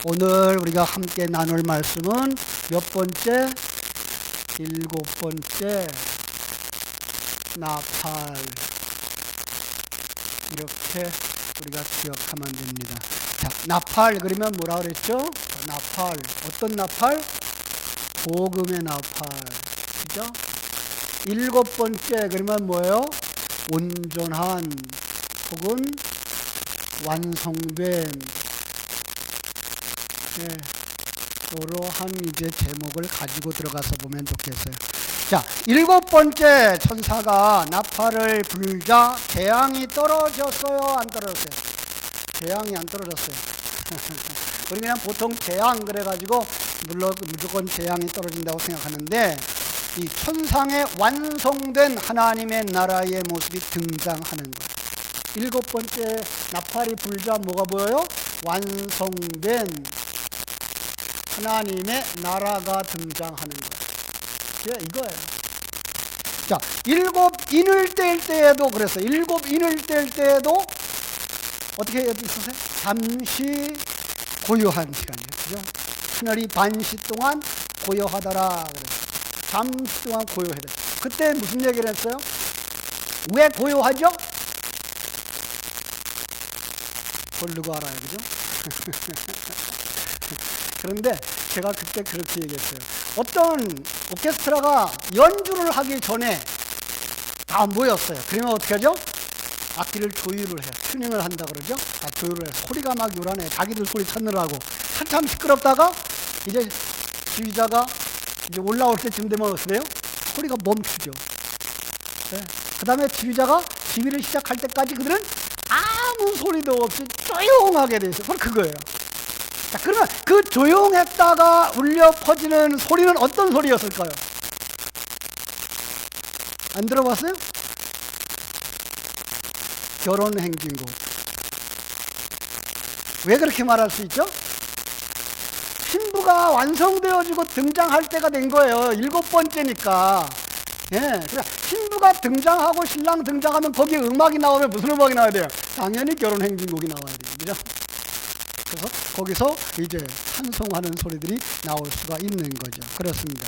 오늘 우리가 함께 나눌 말씀은 몇 번째? 7번째 나팔. 이렇게 우리가 기억하면 됩니다. 자, 나팔 그러면 뭐라 그랬죠? 나팔. 어떤 나팔? 복음의 나팔. 그죠? 7번째 그러면 뭐예요? 온전한 혹은 완성된, 그러한 이제 제목을 가지고 들어가서 보면 좋겠어요. 자, 7번째 천사가 나팔을 불자 재앙이 떨어졌어요? 안 떨어졌어요? 재앙이 안 떨어졌어요. 우리 그냥 보통 재앙 그래가지고 물론 무조건 재앙이 떨어진다고 생각하는데, 이 천상에 완성된 하나님의 나라의 모습이 등장하는 거예요. 7번째 나팔이 불자 뭐가 보여요? 완성된 하나님의 나라가 등장하는 거예요. 이거예요. 자, 7인을 뗄 때에도 그랬어요. 7인을 뗄 때에도 어떻게 있었어요? 잠시 고요한 시간이에요. 그죠? 하늘이 반시 동안 고요하더라 그랬어요. 잠시 동안 고요해야 돼요. 그때 무슨 얘기를 했어요? 왜 고요하죠? 모르고 알아요. 그죠? 그런데 제가 그때 그렇게 얘기했어요. 어떤 오케스트라가 연주를 하기 전에 다 모였어요. 그러면 어떻게 하죠? 악기를 조율을 해요. 튜닝을 한다 그러죠? 다 조율을 해요. 소리가 막 요란해요. 자기들 소리 찾느라고. 한참 시끄럽다가 이제 지휘자가 이제 올라올 때쯤 되면 어떻게 돼요? 소리가 멈추죠. 그 다음에 지휘자가 지휘를 시작할 때까지 그들은 아무 소리도 없이 조용하게 돼 있어요. 그거예요. 자, 그러면 그 조용했다가 울려 퍼지는 소리는 어떤 소리였을까요? 안 들어봤어요? 결혼 행진곡. 왜 그렇게 말할 수 있죠? 신부가 완성되어지고 등장할 때가 된 거예요. 7번째니까. 그러니까 신부가 등장하고 신랑 등장하면 거기에 음악이 나오면 무슨 음악이 나와야 돼요? 당연히 결혼 행진곡이 나와야 돼요. 그죠? 그래서 거기서 이제 찬송하는 소리들이 나올 수가 있는 거죠. 그렇습니다.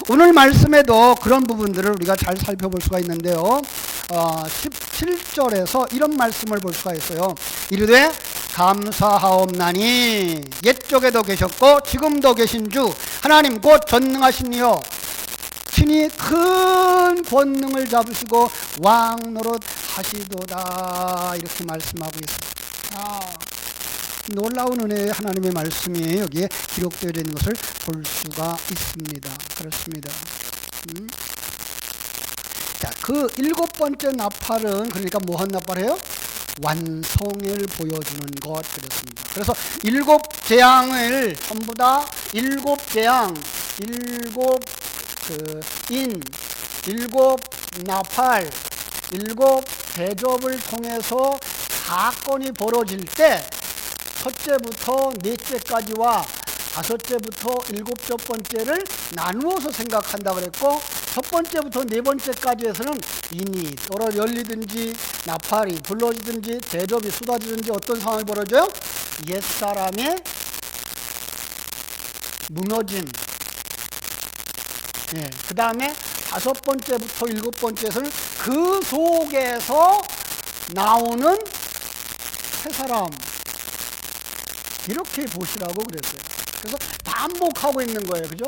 오늘 말씀에도 그런 부분들을 우리가 잘 살펴볼 수가 있는데요. 17절에서 이런 말씀을 볼 수가 있어요. 이르되 감사하옵나니 옛적에도 계셨고 지금도 계신 주 하나님 곧 전능하신 이여 친히 큰 권능을 잡으시고 왕 노릇 하시도다. 이렇게 말씀하고 있습니다. 놀라운 은혜의 하나님의 말씀이 여기에 기록되어 있는 것을 볼 수가 있습니다. 그렇습니다. 자, 그 7번째 나팔은 그러니까 뭐한 나팔이에요? 완성을 보여주는 것. 그렇습니다. 그래서 7재앙을 전부 다 7재앙, 7 나팔, 7대접을 통해서 사건이 벌어질 때 첫째부터 넷째까지와 5째부터 7번째를 나누어서 생각한다 그랬고, 첫 번째부터 4번째까지에서는 인이 열리든지 나팔이 불러지든지 대접이 쏟아지든지 어떤 상황이 벌어져요? 옛사람의 무너짐. 그 다음에 5번째부터 7번째에서는 그 속에서 나오는 새 사람. 이렇게 보시라고 그랬어요. 그래서 반복하고 있는 거예요. 그죠?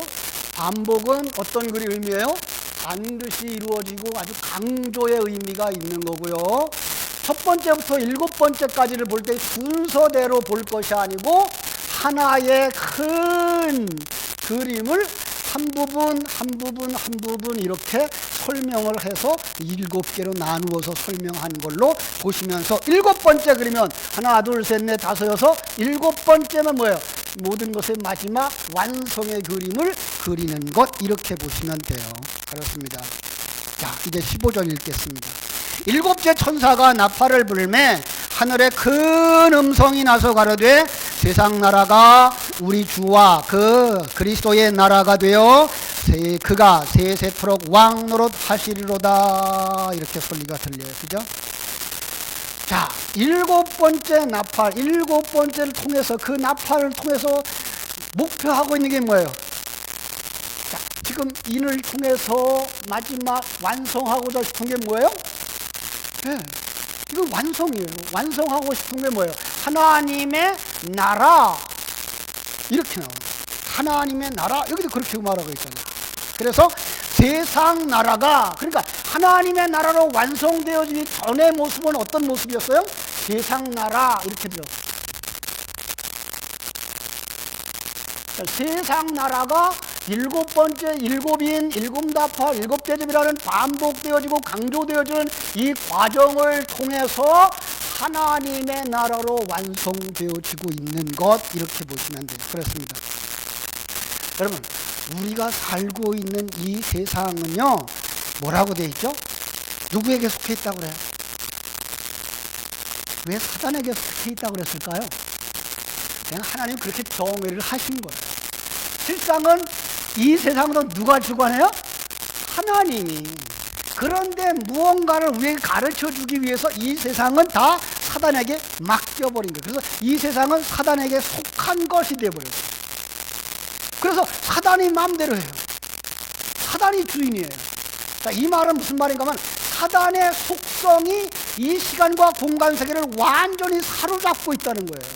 반복은 어떤 글이 의미예요? 반드시 이루어지고 아주 강조의 의미가 있는 거고요. 첫 번째부터 7번째까지를 볼 때 순서대로 볼 것이 아니고 하나의 큰 그림을 한 부분 이렇게 설명을 해서 7개로 나누어서 설명한 걸로 보시면서 7번째 그리면 하나, 둘, 셋, 넷, 다섯, 여섯 7번째는 뭐예요? 모든 것의 마지막 완성의 그림을 그리는 것. 이렇게 보시면 돼요. 그렇습니다. 자, 이제 15절 읽겠습니다. 7째 천사가 나팔을 불매 하늘에 큰 음성이 나서 가로되 세상 나라가 우리 주와 그 그리스도의 나라가 되어 그가 세세토록 왕노릇 하시리로다. 이렇게 소리가 들려요. 그죠? 자, 일곱 번째 나팔, 일곱 번째를 통해서 그 나팔을 통해서 목표하고 있는 게 뭐예요? 자, 지금 인을 통해서 마지막 완성하고자 싶은 게 뭐예요? 네, 이거 완성이에요. 완성하고 싶은 게 뭐예요? 하나님의 나라. 이렇게 나와요. 하나님의 나라. 여기도 그렇게 말하고 있잖아요. 그래서 세상 나라가, 그러니까 하나님의 나라로 완성되어지기 전의 모습은 어떤 모습이었어요? 세상 나라. 이렇게 돼요. 세상 나라가 일곱 번째 일곱인, 일곱 나팔, 일곱 대접이라는 반복되어지고 강조되어지는 이 과정을 통해서 하나님의 나라로 완성되어지고 있는 것, 이렇게 보시면 돼요. 그렇습니다. 여러분, 우리가 살고 있는 이 세상은요, 뭐라고 되어 있죠? 누구에게 속해 있다고 그래요? 왜 사단에게 속해 있다고 그랬을까요? 그냥 하나님 그렇게 정의를 하신 거예요. 실상은 이 세상은 누가 주관해요? 하나님이. 그런데 무언가를 우리에게 가르쳐 주기 위해서 이 세상은 다 사단에게 맡겨버린 거예요. 그래서 이 세상은 사단에게 속한 것이 되어버렸어요. 그래서 사단이 마음대로 해요. 사단이 주인이에요. 자, 이 말은 무슨 말인가 하면 사단의 속성이 이 시간과 공간 세계를 완전히 사로잡고 있다는 거예요.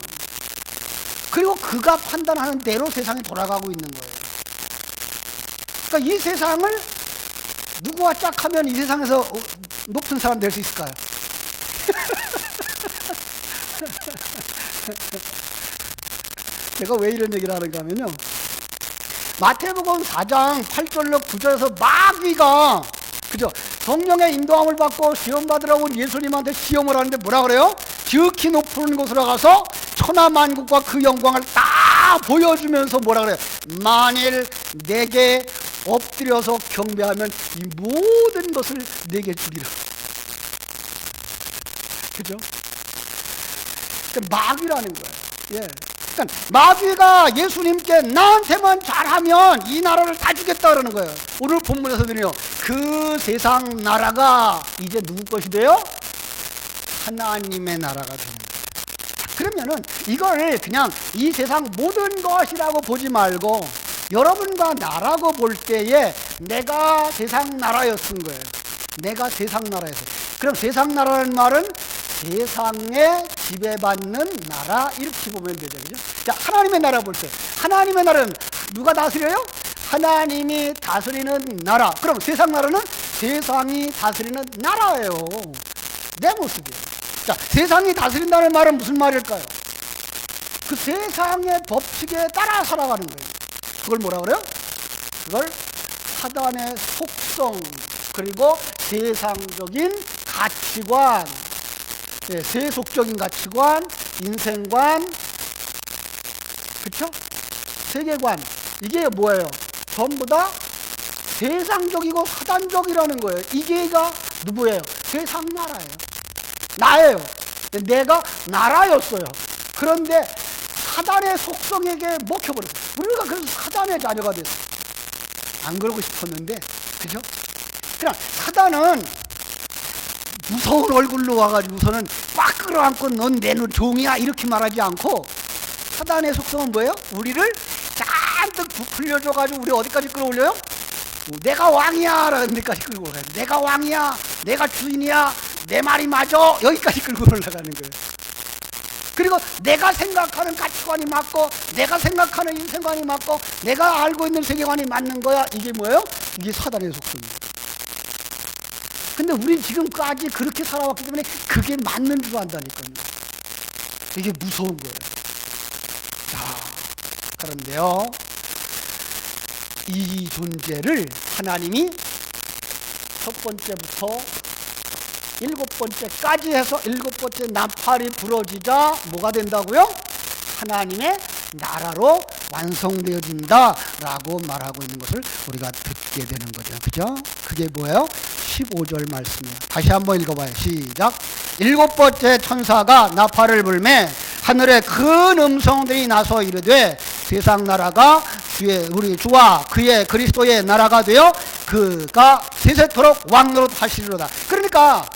그리고 그가 판단하는 대로 세상이 돌아가고 있는 거예요. 그러니까 이 세상을 누구와 짝하면 이 세상에서 높은 사람 될 수 있을까요? 제가 왜 이런 얘기를 하는가 하면요, 마태복음 4장 8절로 9절에서 마귀가, 그죠? 성령의 인도함을 받고 시험 받으라고 예수님한테 시험을 하는데 뭐라 그래요? 지극히 높은 곳으로 가서 천하만국과 그 영광을 다 보여주면서 뭐라 그래요? 만일 내게 엎드려서 경배하면 이 모든 것을 내게 주리라. 그죠? 그러니까 마귀라는 거예요. 예. 그러니까 마귀가 예수님께 나한테만 잘하면 이 나라를 다 주겠다 그러는 거예요. 오늘 본문에서는요, 그 세상 나라가 이제 누구 것이 돼요? 하나님의 나라가 되는 거예요. 그러면은 이걸 그냥 이 세상 모든 것이라고 보지 말고 여러분과 나라고 볼 때에 내가 세상 나라였은 거예요. 내가 세상 나라였어요. 그럼 세상 나라는 말은 세상에 지배받는 나라, 이렇게 보면 되죠. 그죠? 자, 하나님의 나라 볼 때, 하나님의 나라는 누가 다스려요? 하나님이 다스리는 나라. 그럼 세상 나라는 세상이 다스리는 나라예요. 내 모습이에요. 자, 세상이 다스린다는 말은 무슨 말일까요? 그 세상의 법칙에 따라 살아가는 거예요. 그걸 뭐라 그래요? 그걸 사단의 속성, 그리고 세상적인 가치관, 예, 세속적인 가치관, 인생관, 그쵸? 세계관, 이게 뭐예요? 전부 다 세상적이고 사단적이라는 거예요. 이게가 누구예요? 세상 나라예요. 나예요. 내가 나라였어요. 그런데 사단의 속성에게 먹혀버렸어요. 우리가 그래서 사단의 자녀가 됐어요. 안 그러고 싶었는데, 그죠? 그냥 사단은 무서운 얼굴로 와가지고서는 꽉 끌어안고 넌 내 종이야 이렇게 말하지 않고, 사단의 속성은 뭐예요? 우리를 잔뜩 부풀려줘가지고 우리 어디까지 끌어올려요? 내가 왕이야 라는 데까지 끌고 올라가요. 내가 왕이야, 내가 주인이야, 내 말이 맞아, 여기까지 끌고 올라가는 거예요. 그리고 내가 생각하는 가치관이 맞고, 내가 생각하는 인생관이 맞고, 내가 알고 있는 세계관이 맞는 거야. 이게 뭐예요? 이게 사단의 속성이에요. 근데 우리 지금까지 그렇게 살아왔기 때문에 그게 맞는 줄 안다니까요. 이게 무서운 거예요. 자, 그런데요, 이 존재를 하나님이 첫 번째부터 일곱 번째까지 해서 일곱 번째 나팔이 부러지자 뭐가 된다고요? 하나님의 나라로 완성되어진다라고 말하고 있는 것을 우리가 듣게 되는 거죠. 그죠? 그게 뭐예요? 15절 말씀이에요. 다시 한번 읽어봐요. 시작. 일곱 번째 천사가 나팔을 불매 하늘에 큰 음성들이 나서 이르되 세상 나라가 우리 주와 그의 그리스도의 나라가 되어 그가 세세토록 왕노릇 하시리로다. 그러니까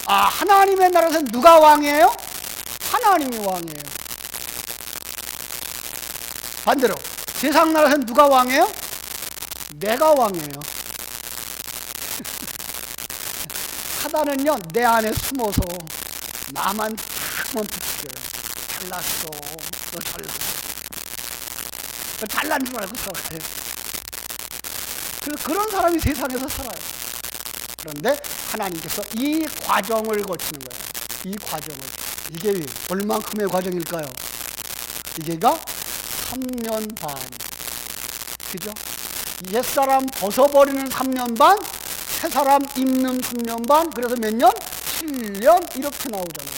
하나님의 나라에서 누가 왕이에요? 하나님이 왕이에요. 반대로 세상 나라에서 누가 왕이에요? 내가 왕이에요. 사단은요, 내 안에 숨어서 나만 크면 붙여요. 잘났어. 너 잘났어. 너 잘난 줄 알고 살아가요. 그런 사람이 세상에서 살아요. 그런데 하나님께서 이 과정을 거치는 거예요. 이 과정을. 이게 얼만큼의 과정일까요? 이게가 3년 반. 그죠? 옛사람 벗어버리는 3년 반, 새사람 입는 3년 반, 그래서 몇 년? 7년 이렇게 나오잖아요.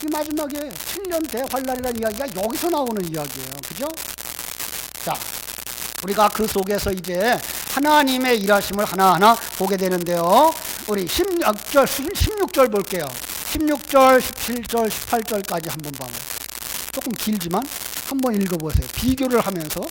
이 마지막에 7년 대환란이라는 이야기가 여기서 나오는 이야기예요. 그죠? 자, 우리가 그 속에서 이제 하나님의 일하심을 하나하나 보게 되는데요. 우리 16절 볼게요. 16절, 17절, 18절까지 한번 봐요. 조금 길지만 한번 읽어보세요. 비교를 하면서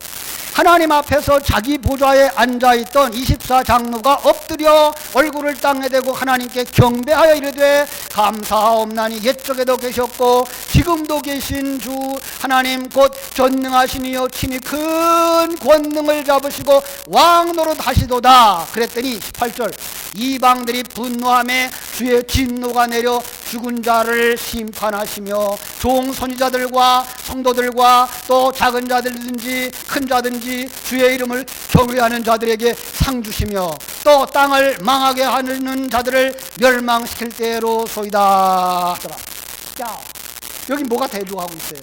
하나님 앞에서 자기 보좌에 앉아있던 24장로가 엎드려 얼굴을 땅에 대고 하나님께 경배하여 이르되 감사하옵나니 옛적에도 계셨고 지금도 계신 주 하나님 곧 전능하신 이여 친히 큰 권능을 잡으시고 왕 노릇하시도다. 그랬더니 18절 이방들이 분노하며 주의 진노가 내려 죽은 자를 심판하시며 종 선지자들과 성도들과 또 작은 자들든지 큰 자든지 주의 이름을 경외하는 자들에게 상 주시며 또 땅을 망하게 하는 자들을 멸망시킬 때로소이다. 자, 여기 뭐가 대조하고 있어요?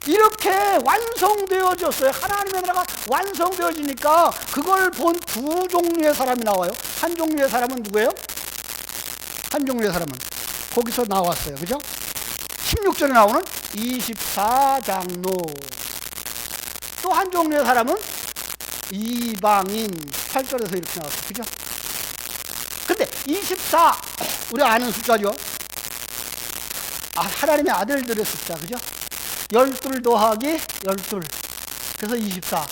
이렇게 완성되어졌어요. 하나님의 나라가 완성되어지니까 그걸 본 두 종류의 사람이 나와요. 한 종류의 사람은 누구예요? 한 종류의 사람은 거기서 나왔어요. 그죠? 16절에 나오는 24장로. 또 한 종류의 사람은 이방인. 8절에서 이렇게 나왔어요. 그죠? 근데 24, 우리가 아는 숫자죠? 하나님의 아들들의 숫자. 그죠? 12 더하기 12. 그래서 24.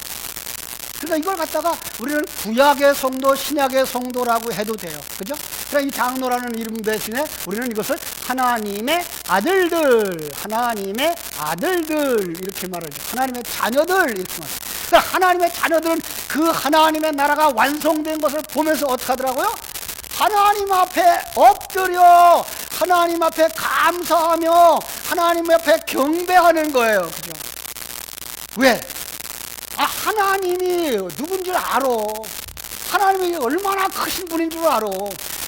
그래서 이걸 갖다가 우리는 구약의 성도, 신약의 성도라고 해도 돼요. 그죠? 그러니까 이 장로라는 이름 대신에 우리는 이것을 하나님의 아들들, 하나님의 아들들 이렇게 말하죠. 하나님의 자녀들 이렇게 말하죠. 그러니까 하나님의 자녀들은 그 하나님의 나라가 완성된 것을 보면서 어떻게 하더라고요? 하나님 앞에 엎드려 하나님 앞에 감사하며 하나님 앞에 경배하는 거예요. 그죠? 왜? 하나님이 누군지 알아. 하나님이 얼마나 크신 분인 줄 알아.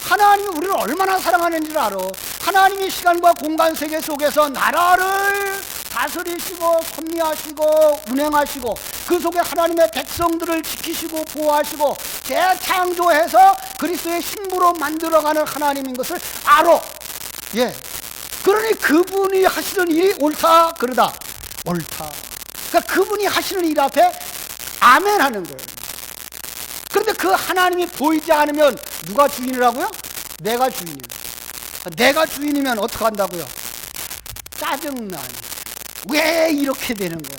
하나님이 우리를 얼마나 사랑하는 줄 알아. 하나님이 시간과 공간 세계 속에서 나라를 다스리시고 섭리하시고 운행하시고 그 속에 하나님의 백성들을 지키시고 보호하시고 재창조해서 그리스도의 신부로 만들어가는 하나님인 것을 알아. 예. 그러니 그분이 하시는 일이 옳다 그러다. 옳다. 그러니까 그분이 하시는 일 앞에 아멘 하는 거예요. 그런데 그 하나님이 보이지 않으면 누가 주인이라고요? 내가 주인이에요. 내가 주인이면 어떻게 한다고요? 짜증나. 왜 이렇게 되는 거야?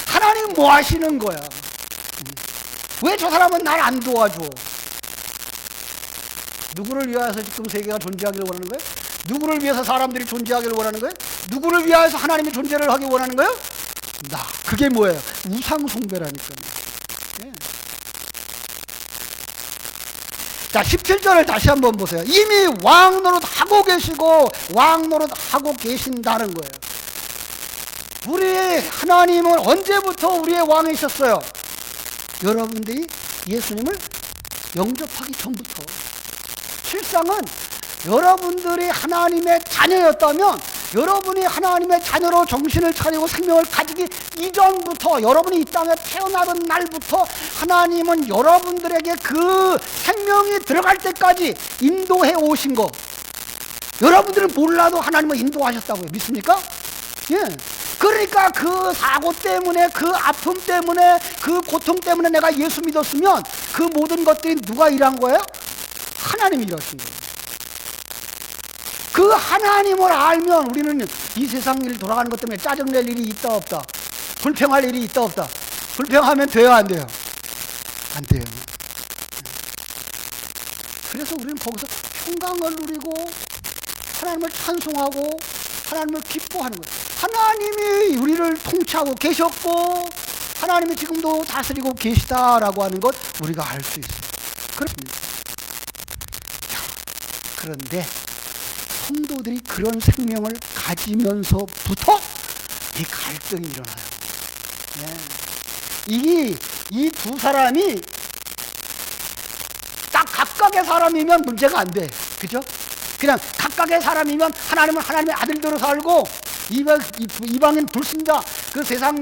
하나님 뭐 하시는 거야? 왜 저 사람은 날 안 도와줘? 누구를 위해서 지금 세계가 존재하기를 원하는 거예요? 누구를 위해서 사람들이 존재하기를 원하는 거예요? 누구를 위해서 하나님이 존재를 하기 원하는 거예요? 나. 그게 뭐예요? 우상숭배라니까요. 예. 자, 17절을 다시 한번 보세요. 이미 왕노릇 하고 계시고 왕노릇 하고 계신다는 거예요. 우리 하나님은 언제부터 우리의 왕이셨어요? 여러분들이 예수님을 영접하기 전부터. 실상은 여러분들이 하나님의 자녀였다면 여러분이 하나님의 자녀로 정신을 차리고 생명을 가지기 이전부터 여러분이 이 땅에 태어나던 날부터 하나님은 여러분들에게 그 생명이 들어갈 때까지 인도해 오신 거. 여러분들은 몰라도 하나님은 인도하셨다고요. 믿습니까? 예. 그러니까 그 사고 때문에 그 아픔 때문에 그 고통 때문에 내가 예수 믿었으면 그 모든 것들이 누가 일한 거예요? 하나님이 일하신 거예요. 그 하나님을 알면 우리는 이 세상 일 돌아가는 것 때문에 짜증낼 일이 있다 없다, 불평할 일이 있다 없다. 불평하면 돼요 안 돼요? 안 돼요. 그래서 우리는 거기서 평강을 누리고 하나님을 찬송하고 하나님을 기뻐하는 거예요. 하나님이 우리를 통치하고 계셨고 하나님이 지금도 다스리고 계시다라고 하는 것 우리가 알 수 있어요. 그렇습니다. 자, 그런데 성도들이 그런 생명을 가지면서부터 이 갈등이 일어나요. 네. 이 두 사람이 딱 각각의 사람이면 문제가 안 돼. 그죠? 그냥 각각의 사람이면 하나님은 하나님의 아들대로 살고 이방인 불신자 그 세상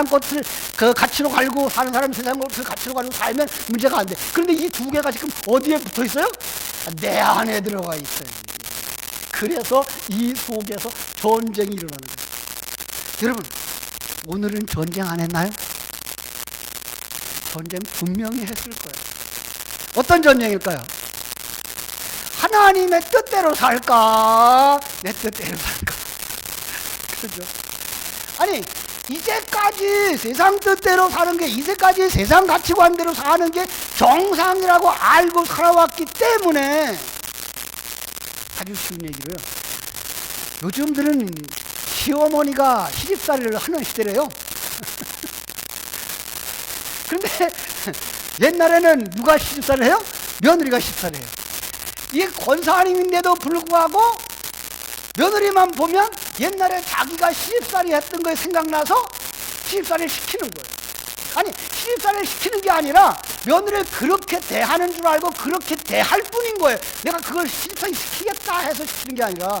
것을 그 가치로 갈고 사는 사람 세상 것을 가치로 갈고 살면 문제가 안 돼. 그런데 이 두 개가 지금 어디에 붙어 있어요? 내 안에 들어가 있어요. 그래서 이 속에서 전쟁이 일어나는 거예요. 여러분, 오늘은 전쟁 안 했나요? 전쟁 분명히 했을 거예요. 어떤 전쟁일까요? 하나님의 뜻대로 살까? 내 뜻대로 살까? 그렇죠? 아니, 이제까지 세상 뜻대로 사는 게, 이제까지 세상 가치관대로 사는 게 정상이라고 알고 살아왔기 때문에, 아주 쉬운 얘기로요. 요즘들은 시어머니가 시집살이를 하는 시대래요. 그런데 옛날에는 누가 시집살이를 해요? 며느리가 시집살이를 해요. 이게 권사님인데도 불구하고 며느리만 보면 옛날에 자기가 시집살이 했던 거에 생각나서 시집살이를 시키는 거예요. 아니, 시집살이를 시키는 게 아니라 며느리를 그렇게 대하는 줄 알고 그렇게 대할 뿐인 거예요. 내가 그걸 시집살이 시키겠다 해서 시키는 게 아니라,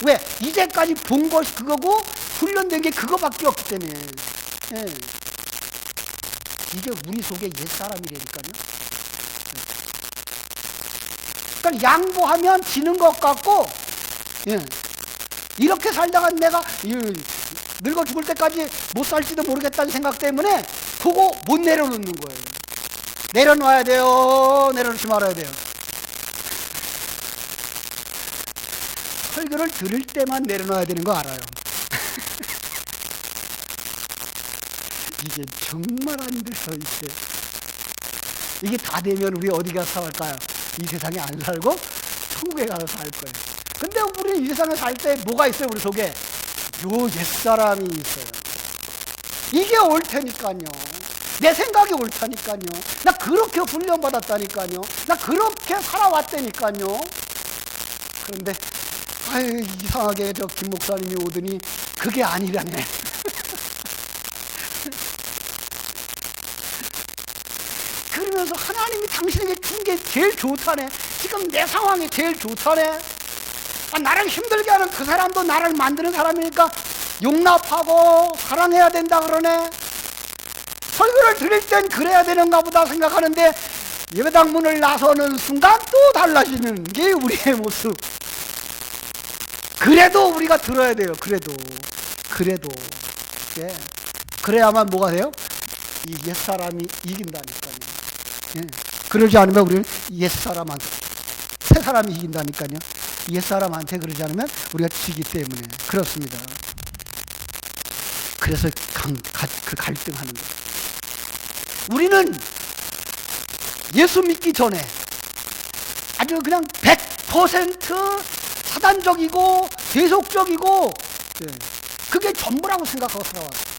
왜? 이제까지 본 것이 그거고 훈련된 게 그거밖에 없기 때문에. 예. 이게 우리 속에 옛사람이라니까요. 그러니까 양보하면 지는 것 같고, 예. 이렇게 살다가 내가 늙어 죽을 때까지 못 살지도 모르겠다는 생각 때문에 그거 못 내려놓는 거예요. 내려놔야 돼요. 내려놓지 말아야 돼요. 설교를 들을 때만 내려놔야 되는 거 알아요. 이게 정말 안 돼요. 이게 다 되면 우리 어디 가서 살까요? 이 세상에 안 살고 천국에 가서 살 거예요. 근데 우리 이 세상에 살 때 뭐가 있어요? 우리 속에 요 옛사람이 있어요. 이게 옳다니까요. 내 생각이 옳다니까요. 나 그렇게 훈련받았다니까요. 나 그렇게 살아왔다니까요. 그런데 아유, 이상하게 저 김 목사님이 오더니 그게 아니라네. 그러면서 하나님이 당신에게 준 게 제일 좋다네. 지금 내 상황이 제일 좋다네. 아, 나를 힘들게 하는 그 사람도 나를 만드는 사람이니까 용납하고 사랑해야 된다 그러네. 설교를 드릴 땐 그래야 되는가 보다 생각하는데 예배당 문을 나서는 순간 또 달라지는 게 우리의 모습. 그래도 우리가 들어야 돼요. 그래도 예. 그래야만 뭐가 돼요? 이 옛사람이 이긴다니까요. 예. 그러지 않으면 우리는 옛사람한테, 새 사람이 이긴다니까요. 옛사람한테 그러지 않으면 우리가 지기 때문에 그렇습니다. 그래서 그 갈등하는 거예요. 우리는 예수 믿기 전에 아주 그냥 100% 사단적이고 세속적이고, 그게 전부라고 생각하고 살아왔어요.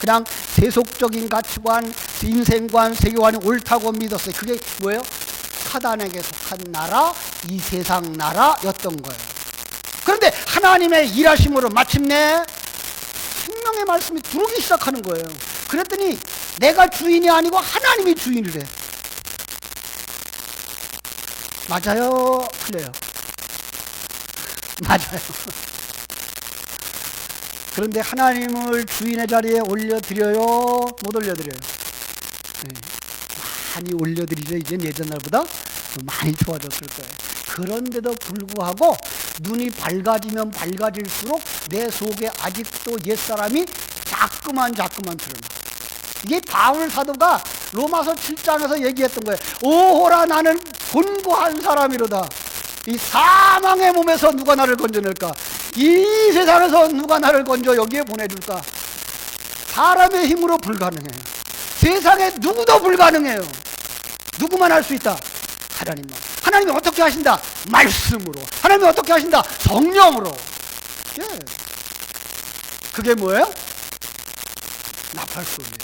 그냥 세속적인 가치관, 인생관, 세계관이 옳다고 믿었어요. 그게 뭐예요? 사단에게 속한 나라, 이 세상 나라였던 거예요. 그런데 하나님의 일하심으로 마침내 생명의 말씀이 들어오기 시작하는 거예요. 그랬더니 내가 주인이 아니고 하나님이 주인이래. 맞아요? 틀려요? 맞아요. 그런데 하나님을 주인의 자리에 올려드려요? 못 올려드려요? 네. 많이 올려드리죠. 이제 예전날보다 많이 좋아졌을 거예요. 그런데도 불구하고 눈이 밝아지면 밝아질수록 내 속에 아직도 옛사람이 자꾸만 드러나. 이게 바울 사도가 로마서 7장에서 얘기했던 거예요. 오호라, 나는 곤고한 사람이로다. 이 사망의 몸에서 누가 나를 건져낼까? 이 세상에서 누가 나를 건져 여기에 보내줄까? 사람의 힘으로 불가능해요. 세상에 누구도 불가능해요. 누구만 할 수 있다? 하나님만. 하나님이 어떻게 하신다? 말씀으로. 하나님이 어떻게 하신다? 성령으로. 예. 그게 뭐예요? 나팔 소리예요.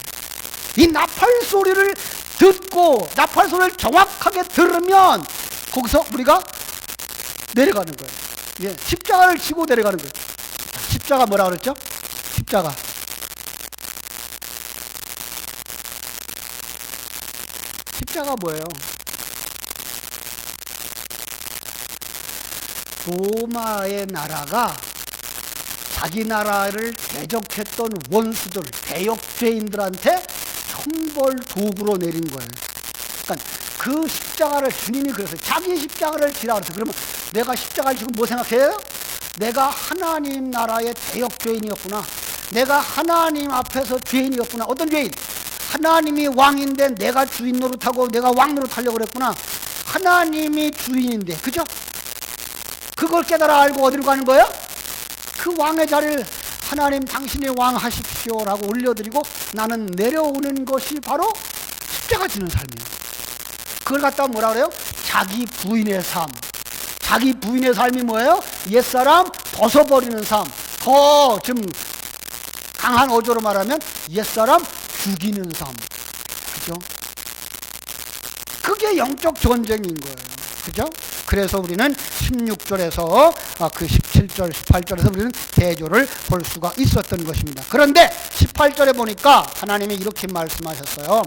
이 나팔 소리를 듣고 나팔 소리를 정확하게 들으면 거기서 우리가 내려가는 거예요. 예. 십자가를 지고 내려가는 거예요. 십자가 뭐라 그랬죠? 십자가. 십자가 뭐예요? 로마의 나라가 자기 나라를 대적했던 원수들, 대역죄인들한테 형벌 도구로 내린 거예요. 그러니까 그 십자가를 주님이 그래서 자기 십자가를 지라 그랬어요. 그러면 내가 십자가를 지금 뭐 생각해요? 내가 하나님 나라의 대역죄인이었구나. 내가 하나님 앞에서 죄인이었구나. 어떤 죄인? 하나님이 왕인데 내가 주인 노릇하고 내가 왕 노릇하려고 그랬구나. 하나님이 주인인데, 그죠? 그걸 깨달아 알고 어디로 가는 거예요? 그 왕의 자리를 하나님 당신이 왕 하십시오라고 올려드리고 나는 내려오는 것이 바로 십자가 지는 삶이에요. 그걸 갖다가 뭐라 그래요? 자기 부인의 삶. 자기 부인의 삶이 뭐예요? 옛사람 벗어버리는 삶. 더 좀 강한 어조로 말하면 옛사람 죽이는 삶. 그죠? 그게 영적 전쟁인 거예요. 그죠? 그래서 우리는 16절에서 그 17절, 18절에서 우리는 대조를 볼 수가 있었던 것입니다. 그런데 18절에 보니까 하나님이 이렇게 말씀하셨어요.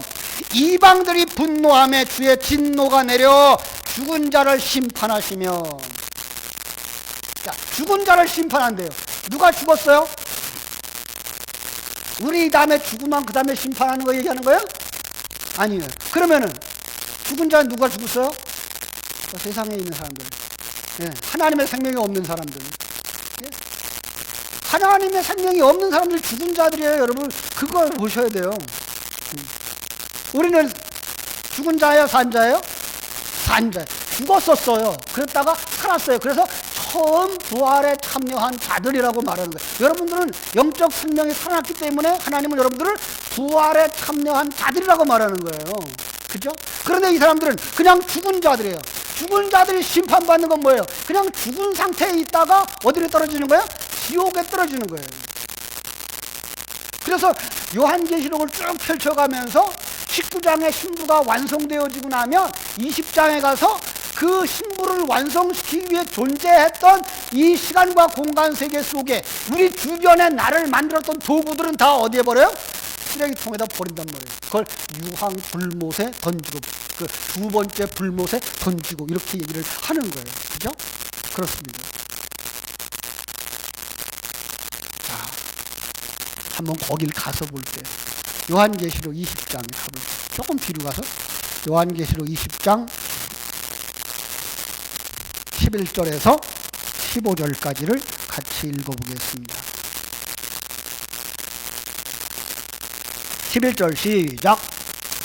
이방들이 분노함에 주의 진노가 내려 죽은 자를 심판하시며. 자, 죽은 자를 심판한대요. 누가 죽었어요? 우리 다음에 죽으면 그 다음에 심판하는 거 얘기하는 거예요? 아니에요. 그러면은 죽은 자는 누가 죽었어요? 세상에 있는 사람들. 예, 하나님의 생명이 없는 사람들. 예? 하나님의 생명이 없는 사람들 죽은 자들이에요. 여러분 그걸 보셔야 돼요. 우리는 죽은 자예요? 산 자예요? 산 자예요. 죽었었어요. 그랬다가 살았어요. 그래서 처음 부활에 참여한 자들이라고 말하는 거예요. 여러분들은 영적 생명이 살아났기 때문에 하나님은 여러분들을 부활에 참여한 자들이라고 말하는 거예요. 그죠? 그런데 이 사람들은 그냥 죽은 자들이에요. 죽은 자들이 심판받는 건 뭐예요? 그냥 죽은 상태에 있다가 어디로 떨어지는 거예요? 지옥에 떨어지는 거예요. 그래서 요한계시록을 쭉 펼쳐가면서 19장의 신부가 완성되어지고 나면 20장에 가서 그 신부를 완성시키기 위해 존재했던 이 시간과 공간 세계 속에 우리 주변에 나를 만들었던 도구들은 다 어디에 버려요? 쓰레기통에다 버린단 말이에요. 그걸 유황 불못에 던지고 그 두 번째 불못에 던지고 이렇게 얘기를 하는 거예요. 그죠? 그렇습니다. 자, 한번 거길 가서 볼게요. 요한계시록 20장에 가볼게요. 조금 뒤로 가서 요한계시록 20장 11절에서 15절까지를 같이 읽어보겠습니다. 11절 시작.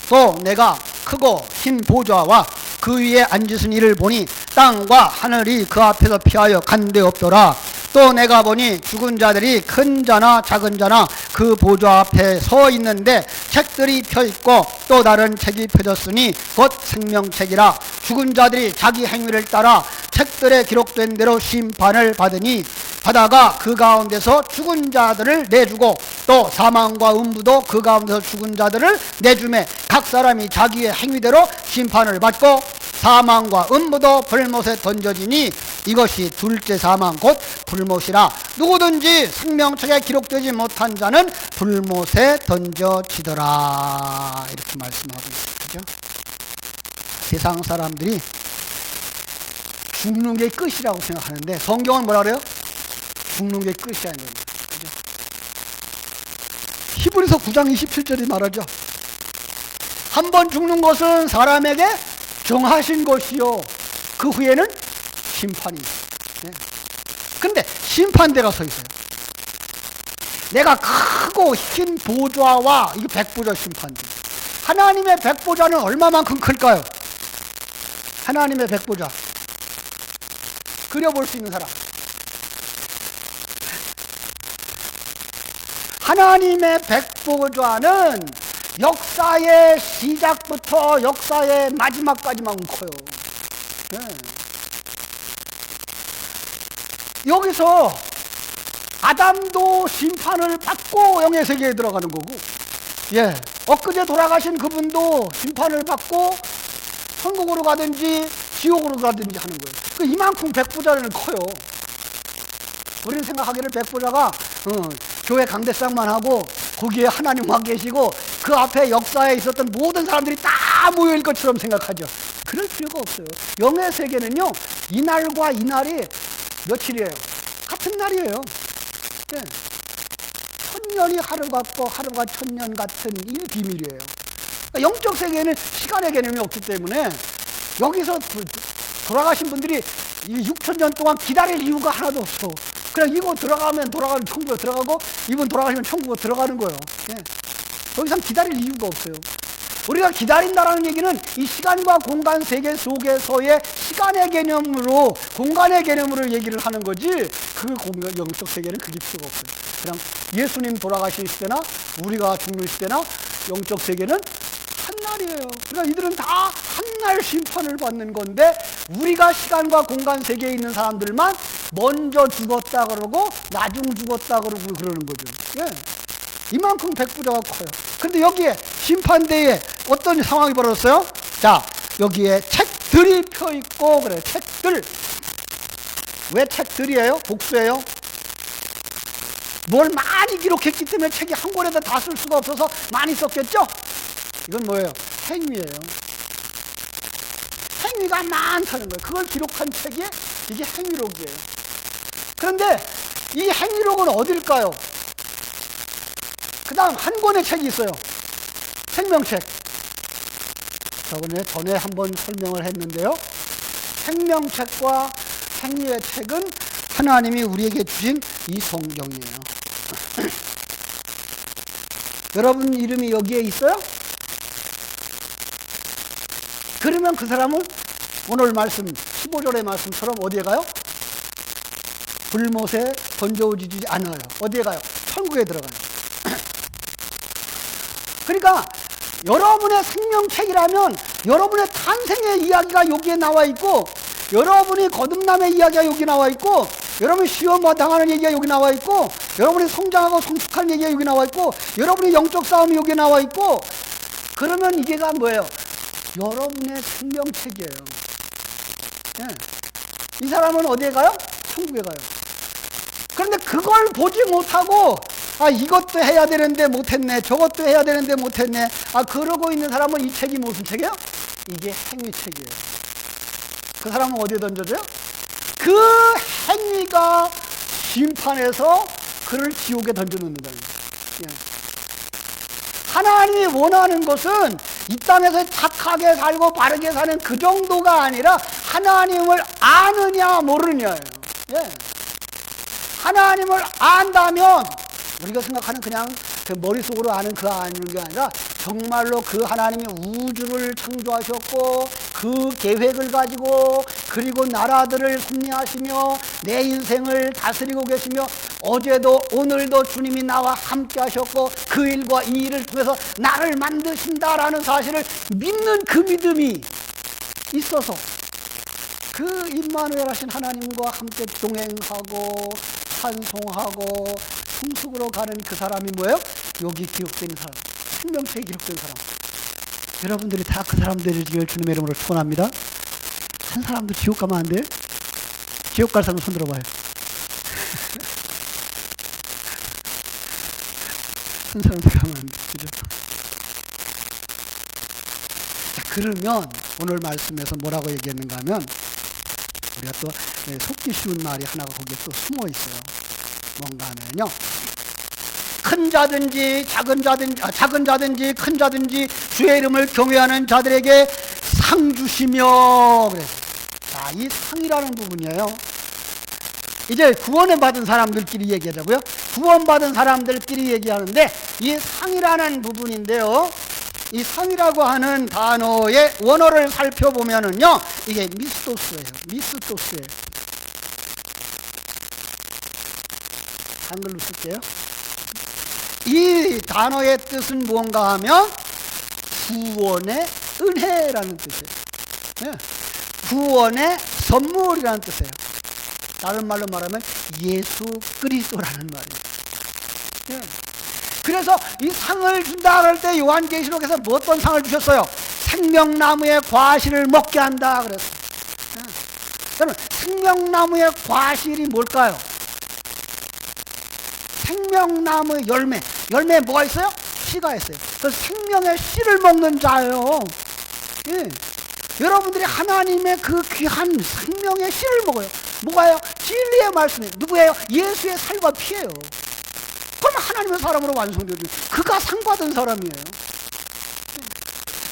또 내가 크고 흰 보좌와 그 위에 앉으신 이를 보니 땅과 하늘이 그 앞에서 피하여 간데 없더라. 또 내가 보니 죽은 자들이 큰 자나 작은 자나 그 보좌 앞에 서 있는데 책들이 펴있고 또 다른 책이 펴졌으니 곧 생명책이라. 죽은 자들이 자기 행위를 따라 책들에 기록된 대로 심판을 받으니 바다가 그 가운데서 죽은 자들을 내주고 또 사망과 음부도 그 가운데서 죽은 자들을 내주매 각 사람이 자기의 행위대로 심판을 받고 사망과 음부도 불못에 던져지니 이것이 둘째 사망 곧 불못이라. 누구든지 생명책에 기록되지 못한 자는 불못에 던져지더라. 이렇게 말씀하고 있죠. 세상 사람들이 죽는 게 끝이라고 생각하는데 성경은 뭐라 그래요? 죽는 게 끝이 아니에요. 히브리서 9장 27절이 말하죠. 한 번 죽는 것은 사람에게 정하신 것이요 그 후에는 심판이 있어요. 근데 심판대가 서 있어요. 내가 크고 흰 보좌와 이게 백보좌 심판대. 하나님의 백보좌는 얼마만큼 클까요? 하나님의 백보좌 그려볼 수 있는 사람. 하나님의 백보좌는 역사의 시작부터 역사의 마지막까지만 커요. 예. 여기서 아담도 심판을 받고 영의 세계에 들어가는 거고, 예, 엊그제 돌아가신 그분도 심판을 받고 천국으로 가든지 지옥으로 가든지 하는 거예요. 그 이만큼 백보자는 커요. 우리는 생각하기를 백보자가 교회 강대상만 하고 거기에 하나님 와 계시고 그 앞에 역사에 있었던 모든 사람들이 다 모여있을 것처럼 생각하죠. 그럴 필요가 없어요. 영의 세계는요, 이날과 이날이 며칠이에요? 같은 날이에요. 네. 천년이 하루 같고 하루가 천년 같은 이 비밀이에요. 그러니까 영적 세계에는 시간의 개념이 없기 때문에 여기서 돌아가신 분들이 6,000년 동안 기다릴 이유가 하나도 없어. 그냥 이거 들어가면 천국에 들어가고, 이분 돌아가시면 천국에 들어가는 거예요. 예. 더 이상 기다릴 이유가 없어요. 우리가 기다린다라는 얘기는 이 시간과 공간 세계 속에서의 시간의 개념으로, 공간의 개념으로 얘기를 하는 거지, 영적 세계는 그게 필요가 없어요. 그냥 예수님 돌아가실 때나 우리가 죽는 시대나 영적 세계는 한 날이에요. 그러니까 이들은 다 한 날 심판을 받는 건데, 우리가 시간과 공간 세계에 있는 사람들만 먼저 죽었다 그러고 나중 죽었다 그러고 그러는 거죠. 예. 이만큼 백부자가 커요. 근데 여기에 심판대에 어떤 상황이 벌어졌어요? 자, 여기에 책들이 펴 있고, 그래요. 책들. 왜 책들이에요? 복수예요? 뭘 많이 기록했기 때문에 책이 한 권에다 다 쓸 수가 없어서 많이 썼겠죠? 이건 뭐예요? 행위예요. 행위가 많다는 거예요. 그걸 기록한 책이 이게 행위록이에요. 그런데 이 행위록은 어딜까요? 그 다음 한 권의 책이 있어요. 생명책. 저번에 전에 한번 설명을 했는데요. 생명책과 행위의 책은 하나님이 우리에게 주신 이 성경이에요. 여러분 이름이 여기에 있어요? 그러면 그 사람은 오늘 말씀 15절의 말씀처럼 어디에 가요? 불못에 던져지지 않아요. 어디에 가요? 천국에 들어가요. 그러니까 여러분의 생명책이라면 여러분의 탄생의 이야기가 여기에 나와 있고, 여러분이 거듭남의 이야기가 여기 나와 있고, 여러분이 시험 당하는 얘기가 여기 나와 있고, 여러분이 성장하고 성숙하는 얘기가 여기 나와 있고, 여러분의 영적 싸움이 여기 나와 있고, 그러면 이게가 뭐예요? 여러분의 생명책이에요. 예. 이 사람은 어디에 가요? 천국에 가요. 그런데 그걸 보지 못하고, 이것도 해야 되는데 못했네, 저것도 해야 되는데 못했네, 그러고 있는 사람은 이 책이 무슨 책이에요? 이게 행위책이에요. 그 사람은 어디에 던져져요? 그 행위가 심판해서 그를 지옥에 던져놓는다는 거예요. 예. 하나님이 원하는 것은 이 땅에서 착하게 살고 바르게 사는 그 정도가 아니라 하나님을 아느냐 모르느냐예요. 예. 하나님을 안다면 우리가 생각하는 그냥 그 머릿속으로 아는 그 아는 게 아니라 정말로 그 하나님이 우주를 창조하셨고 그 계획을 가지고, 그리고 나라들을 섭리하시며 내 인생을 다스리고 계시며, 어제도 오늘도 주님이 나와 함께 하셨고 그 일과 이 일을 통해서 나를 만드신다라는 사실을 믿는 그 믿음이 있어서 그 임마누엘 하신 하나님과 함께 동행하고 찬송하고 풍속으로 가는 그 사람이 뭐예요? 여기 기록된 사람, 생명책에 기록된 사람. 여러분들이 다 그 사람들을 주님의 이름으로 축원합니다. 한 사람도 지옥 가면 안 돼요? 지옥 갈 사람 손 들어봐요. 한 사람도 가면 안 돼. 그죠? 자, 그러면 오늘 말씀에서 뭐라고 얘기했는가 하면, 우리가 또 속기 쉬운 말이 하나가 거기에 또 숨어 있어요. 뭔가 하면요, 큰 자든지 작은 자든지 큰 자든지 주의 이름을 경외하는 자들에게 상 주시며. 그래서 자, 이 상이라는 부분이에요. 이제 구원을 받은 사람들끼리 얘기하자고요. 구원받은 사람들끼리 얘기하는데, 이 상이라는 부분인데요, 이 상이라고 하는 단어의 원어를 살펴보면은요, 이게 미스토스예요. 미스토스예요. 한글로 쓸게요. 이 단어의 뜻은 무언가 하면 구원의 은혜라는 뜻이에요. 네. 구원의 선물이라는 뜻이에요. 다른 말로 말하면 예수 그리스도라는 말이에요. 예. 그래서 이 상을 준다 그럴 때 요한계시록에서 뭐 어떤 상을 주셨어요? 생명나무의 과실을 먹게 한다 그랬어요. 그러면 생명나무의 과실이 뭘까요? 생명나무의 열매에 뭐가 있어요? 씨가 있어요. 그래서 생명의 씨를 먹는 자예요. 예. 여러분들이 하나님의 그 귀한 생명의 씨를 먹어요. 뭐가요? 진리의 말씀이에요. 누구예요? 예수의 살과 피예요. 그러면 하나님의 사람으로 완성되죠. 그가 상 받은 사람이에요.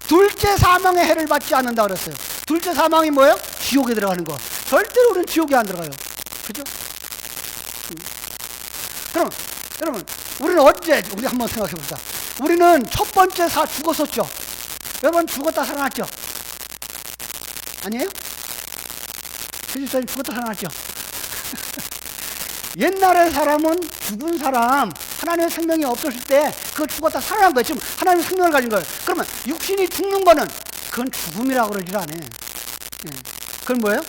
둘째 사망의 해를 받지 않는다 그랬어요. 둘째 사망이 뭐예요? 지옥에 들어가는 거. 절대로 우리는 지옥에 안 들어가요. 그죠? 그럼 여러분, 우리는 언제, 우리 한번 생각해 봅시다. 우리는 첫 번째 죽었었죠. 여러분 죽었다 살아났죠? 아니에요? 그리스도인 죽었다 살아났죠? 옛날의 사람은 죽은 사람, 하나님의 생명이 없었을 때 그거 죽었다 살아난 거예요. 지금 하나님의 생명을 가진 거예요. 그러면 육신이 죽는 거는 그건 죽음이라고 그러질 않아요. 예. 그건 뭐예요?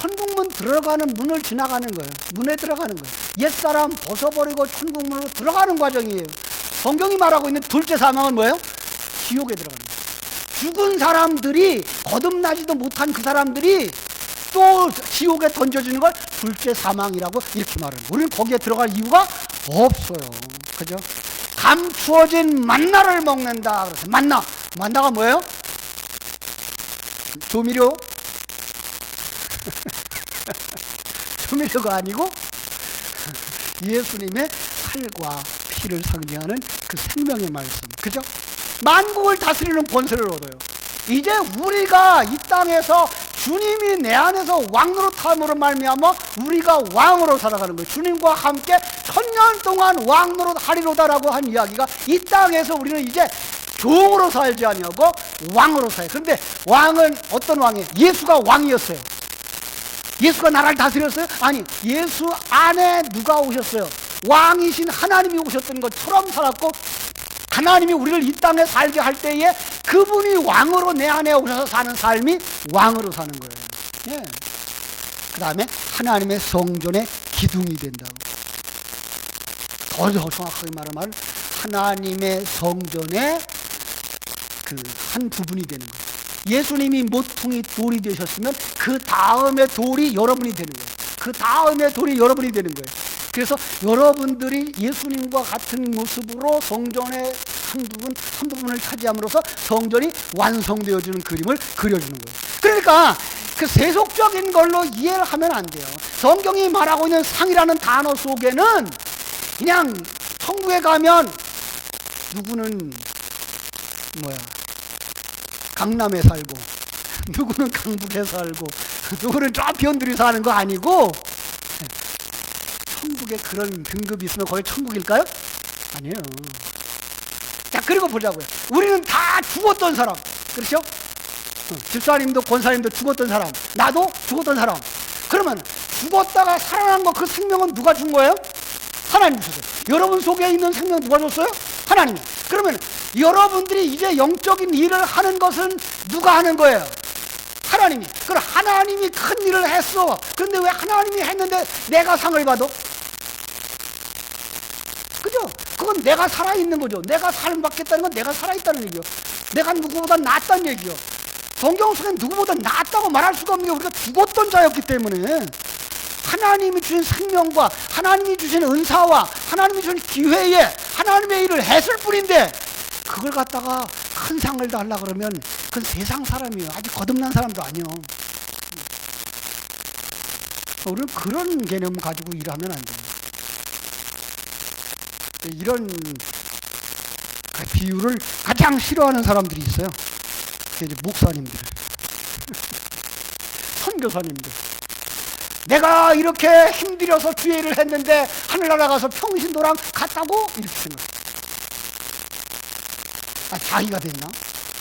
천국문 들어가는 문을 지나가는 거예요. 문에 들어가는 거예요. 옛사람 벗어버리고 천국문으로 들어가는 과정이에요. 성경이 말하고 있는 둘째 사망은 뭐예요? 지옥에 들어가는 거예요. 죽은 사람들이, 거듭나지도 못한 그 사람들이 또 지옥에 던져지는 걸 둘째 사망이라고 이렇게 말하는 거예요. 우리는 거기에 들어갈 이유가 없어요. 그죠? 감추어진 만나를 먹는다. 그래서 만나가 뭐예요? 조미료? 조미료가 아니고 예수님의 살과 피를 상징하는 그 생명의 말씀. 그죠? 만국을 다스리는 권세를 얻어요. 이제 우리가 이 땅에서 주님이 내 안에서 왕노릇함으로 말미암아 우리가 왕으로 살아가는 거예요. 주님과 함께 1000년 동안 왕노릇하리로다라고 한 이야기가 이 땅에서 우리는 이제 종으로 살지 아니하고 왕으로 살아요. 그런데 왕은 어떤 왕이에요? 예수가 왕이었어요. 예수가 나라를 다스렸어요? 아니, 예수 안에 누가 오셨어요? 왕이신 하나님이 오셨던 것처럼 살았고, 하나님이 우리를 이 땅에 살게 할 때에 그분이 왕으로 내 안에 오셔서 사는 삶이 왕으로 사는 거예요. 예. 그 다음에 하나님의 성전의 기둥이 된다고. 더 정확하게 말하면 하나님의 성전의 그 한 부분이 되는 거예요. 예수님이 모퉁이 돌이 되셨으면 그 다음에 돌이 여러분이 되는 거예요. 그 다음에 돌이 여러분이 되는 거예요. 그래서 여러분들이 예수님과 같은 모습으로 성전의 한 부분을 차지함으로써 성전이 완성되어지는 그림을 그려주는 거예요. 그러니까 그 세속적인 걸로 이해를 하면 안 돼요. 성경이 말하고 있는 상이라는 단어 속에는 그냥 천국에 가면 누구는 강남에 살고 누구는 강북에 살고 누구는 저 변들이 사는 거 아니고, 천국에 그런 등급이 있으면 거기 천국일까요? 아니에요. 자, 그리고 보자고요. 우리는 다 죽었던 사람, 그렇죠? 집사님도 권사님도 죽었던 사람, 나도 죽었던 사람. 그러면 죽었다가 살아난 거, 그 생명은 누가 준 거예요? 하나님 주셨어요. 여러분 속에 있는 생명 누가 줬어요? 하나님. 그러면 여러분들이 이제 영적인 일을 하는 것은 누가 하는 거예요? 하나님이. 그럼 하나님이 큰 일을 했어. 그런데 왜 하나님이 했는데 내가 상을 받아? 그죠? 그건 내가 살아있는 거죠. 내가 삶 받겠다는 건 내가 살아있다는 얘기요. 내가 누구보다 낫다는 얘기요. 성경 속엔 누구보다 낫다고 말할 수가 없는 게 우리가 죽었던 자였기 때문에 하나님이 주신 생명과 하나님이 주신 은사와 하나님이 주신 기회에 하나님의 일을 했을 뿐인데, 그걸 갖다가 큰 상을 달라 그러면 그건 세상 사람이에요. 아직 거듭난 사람도 아니요. 우리는 그런 개념 가지고 일하면 안 돼요. 이런 비유를 가장 싫어하는 사람들이 있어요. 그게 이제 목사님들, 선교사님들. 내가 이렇게 힘들여서 주의 일을 했는데 하늘나라 가서 평신도랑 같다고? 이렇게 생각해요. 자기가 됐나?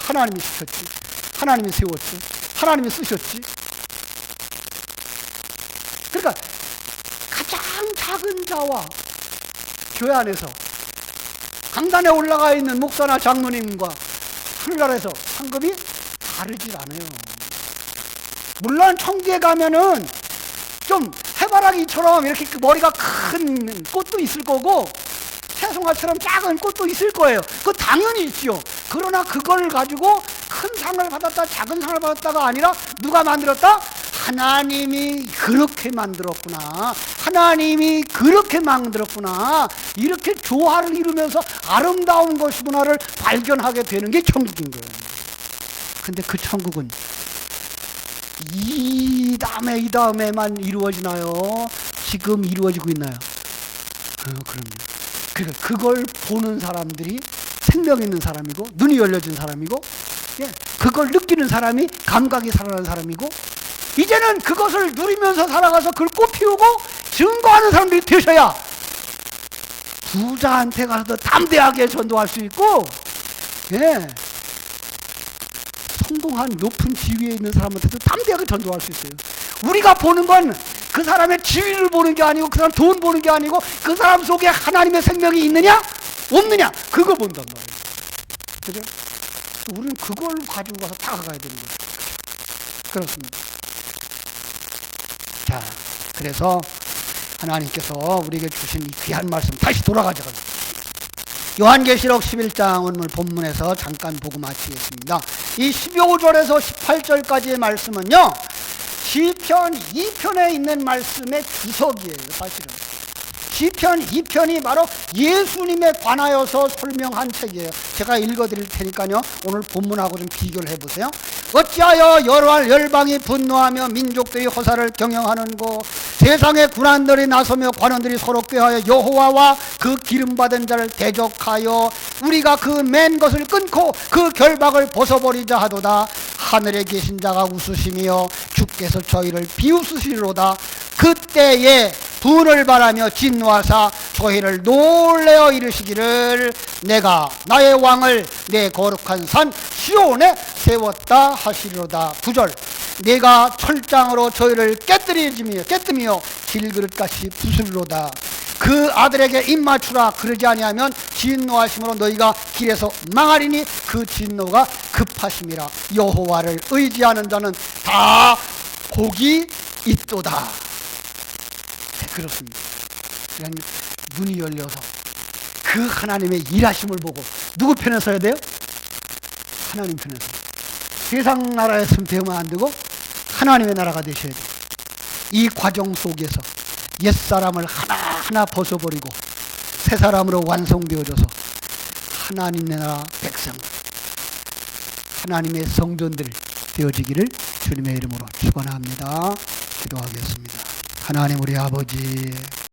하나님이 시켰지, 하나님이 세웠지, 하나님이 쓰셨지. 그러니까 가장 작은 자와 교회 안에서 강단에 올라가 있는 목사나 장로님과 하늘나라에서 상급이 다르질 않아요. 물론 천국에 가면은 좀 해바라기처럼 이렇게 그 머리가 큰 꽃도 있을 거고 새송아처럼 작은 꽃도 있을 거예요. 그거 당연히 있지요. 그러나 그걸 가지고 큰 상을 받았다 작은 상을 받았다가 아니라 누가 만들었다? 하나님이 그렇게 만들었구나. 하나님이 그렇게 만들었구나. 이렇게 조화를 이루면서 아름다운 것이구나를 발견하게 되는 게 천국인 거예요. 근데 그 천국은 이 다음에만 이루어지나요? 지금 이루어지고 있나요? 그럼요. 그러니까 그걸 보는 사람들이 생명 있는 사람이고 눈이 열려진 사람이고 그걸 느끼는 사람이 감각이 살아나는 사람이고 이제는 그것을 누리면서 살아가서 그걸 꽃피우고 증거하는 사람들이 되셔야 부자한테 가서도 담대하게 전도할 수 있고 성공한 높은 지위에 있는 사람한테도 담대하게 전도할 수 있어요. 우리가 보는 건 그 사람의 지위를 보는 게 아니고 그 사람 돈 보는 게 아니고 그 사람 속에 하나님의 생명이 있느냐 없느냐 그거 본단 말이에요. 그죠? 우리는 그걸 가지고 가서 다가가야 되는 거예요. 그렇습니다. 자, 그래서 하나님께서 우리에게 주신 이 귀한 말씀 다시 돌아가자. 요한계시록 11장 오늘 본문에서 잠깐 보고 마치겠습니다. 이 15절에서 18절까지의 말씀은요 시편 2편에 있는 말씀의 주석이에요. 사실은 시편 2편이 바로 예수님에 관하여서 설명한 책이에요. 제가 읽어드릴 테니까요 오늘 본문하고 좀 비교를 해보세요. 어찌하여 여러 열방이 분노하며 민족들이 허사를 경영하는고 세상의 군환들이 나서며 관원들이 서로 꾀하여 여호와와 그 기름받은 자를 대적하여 우리가 그 맨 것을 끊고 그 결박을 벗어버리자 하도다. 하늘에 계신 자가 웃으시며 주께서 저희를 비웃으시리로다. 그때에 분을 바라며 진노하사 저희를 놀래어 이르시기를 내가 나의 왕을 내 거룩한 산 시온에 세웠다 하시리로다. 9절 내가 철장으로 저희를 깨뜨리며 질그릇같이 부수리로다. 그 아들에게 입맞추라. 그러지 아니하면 진노하심으로 너희가 길에서 망하리니 그 진노가 급하심이라. 여호와를 의지하는 자는 다 복이 있도다. 네, 그렇습니다. 그러니까 눈이 열려서 그 하나님의 일하심을 보고 누구 편에 서야 돼요? 하나님 편에서. 세상 나라였으면 되면 안 되고 하나님의 나라가 되셔야 돼요. 이 과정 속에서 옛사람을 하나하나 벗어버리고 새 사람으로 완성되어져서 하나님의 나라 백성, 하나님의 성전들 되어지기를 주님의 이름으로 축원합니다. 기도하겠습니다. 하나님 우리 아버지